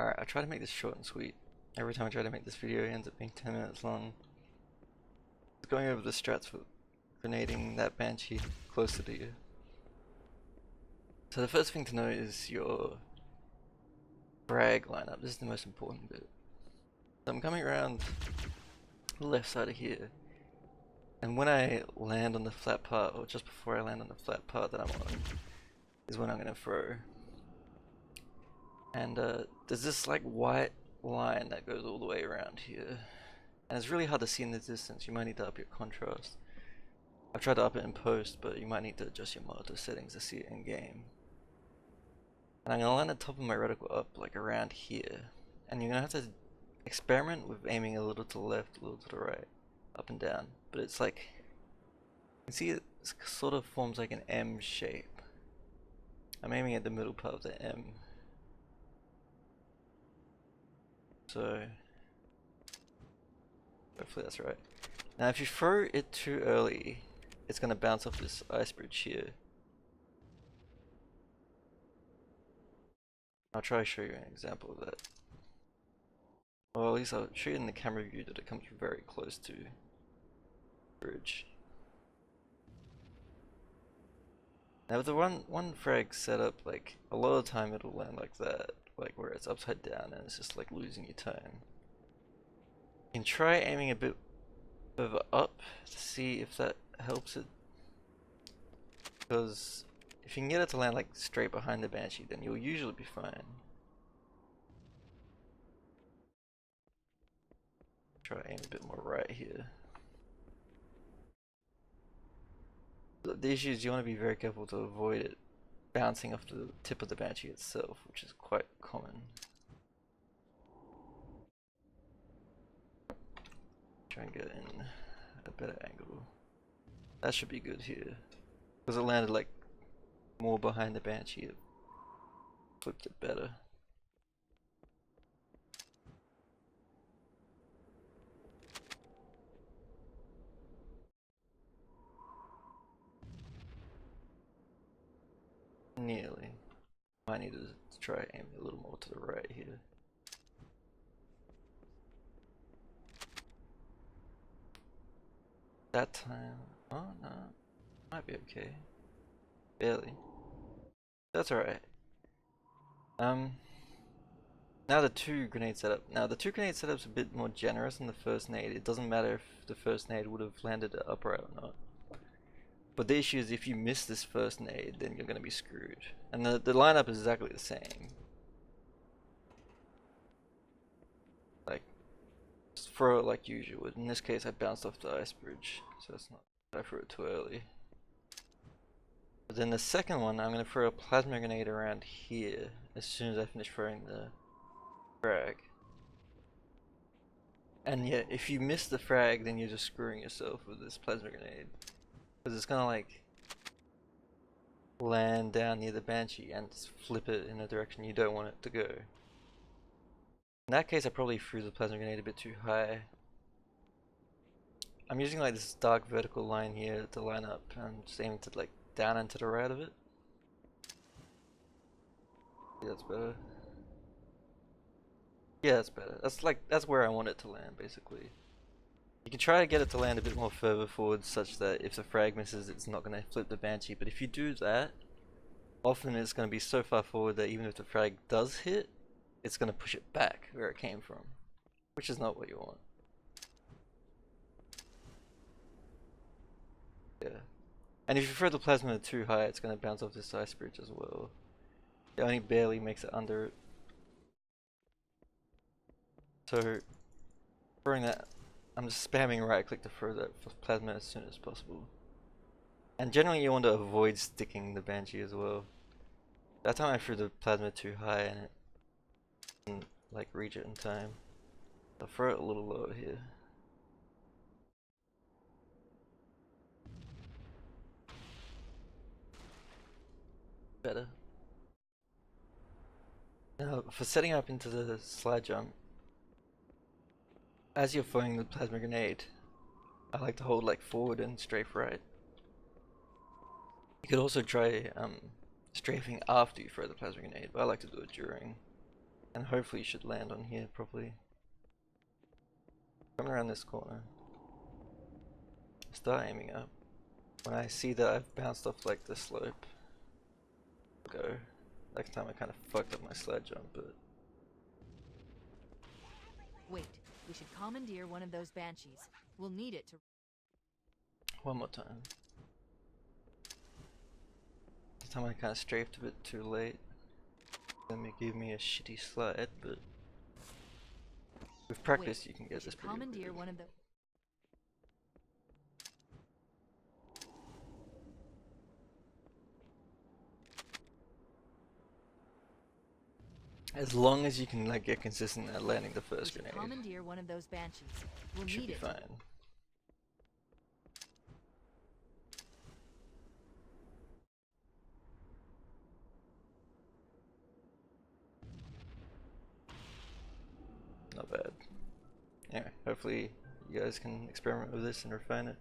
Alright, I try to make this short and sweet. Every time I try to make this video, it ends up being 10 minutes long. Going over the strats for grenading that banshee closer to you. So the first thing to know is your frag lineup. This is the most important bit. So I'm coming around the left side of here, and when I land on the flat part, or just before I land on the flat part that I'm on, is when I'm going to throw. And there's this like white line that goes all the way around here, and it's really hard to see in the distance. You might need to up your contrast. I've tried to up it in post, but you might need to adjust your monitor settings to see it in game. And I'm going to line the top of my reticle up like around here, and you're going to have to experiment with aiming a little to the left, a little to the right, up and down. But it's like, you can see it sort of forms like an M shape. I'm aiming at the middle part of the M. So hopefully that's right. Now if you throw it too early, it's going to bounce off this ice bridge here. I'll try to show you an example of that. Well, at least I'll show you in the camera view that it comes very close to the bridge. Now with the one frag setup, like a lot of the time it'll land like that, like where it's upside down and it's just like losing your tone. You can try aiming a bit further up to see if that helps it, because if you can get it to land like straight behind the banshee, then you'll usually be fine. Try to aim a bit more right here. The issue is you want to be very careful to avoid it bouncing off the tip of the banshee itself, which is quite common. Try and get in a better angle. That should be good here, because it landed like more behind the banshee. It flipped it better. Nearly. Might need to try aiming a little more to the right here. That time, oh no, might be okay. Barely. That's alright. Now the two grenade setup. Now the two grenade setup's a bit more generous than the first nade. It doesn't matter if the first nade would have landed upright or not. But the issue is if you miss this first nade, then you're gonna be screwed. And the lineup is exactly the same. Like, just throw it like usual. In this case I bounced off the ice bridge, so it's not, I threw it too early. But then the second one, I'm gonna throw a plasma grenade around here as soon as I finish throwing the frag. And yeah, if you miss the frag, then you're just screwing yourself with this plasma grenade, because it's gonna like land down near the banshee and flip it in a direction you don't want it to go. In that case I probably threw the plasma grenade a bit too high. I'm using like this dark vertical line here to line up, and I'm just aiming to like down and to the right of it. Yeah, that's better. Yeah, that's better. That's where I want it to land basically. You can try to get it to land a bit more further forward such that if the frag misses it's not going to flip the banshee, but if you do that, often it's going to be so far forward that even if the frag does hit, it's going to push it back where it came from, which is not what you want. Yeah. And if you throw the plasma too high, it's going to bounce off this ice bridge as well. It only barely makes it under it. So, throwing that, I'm just spamming right click to throw that plasma as soon as possible. And generally you want to avoid sticking the banshee as well. That time I threw the plasma too high and it didn't like reach it in time. I'll throw it a little lower here. Better. Now for setting up into the slide jump, as you're throwing the plasma grenade, I like to hold like forward and strafe right. You could also try strafing after you throw the plasma grenade, but I like to do it during. And hopefully you should land on here properly. Coming around this corner. Start aiming up. When I see that I've bounced off like the slope, go. Last time I kind of fucked up my sled jump, but... Wait, we should commandeer one of those banshees. We'll need it to... One more time. This time I kind of strafed a bit too late. Then it gave me a shitty slide, but... with practice you can get this pretty commandeer good. one of the... As long as you can like get consistent at landing the first grenade, commandeer one of those banshees. We'll should need be it. fine. Not bad. Anyway, hopefully you guys can experiment with this and refine it.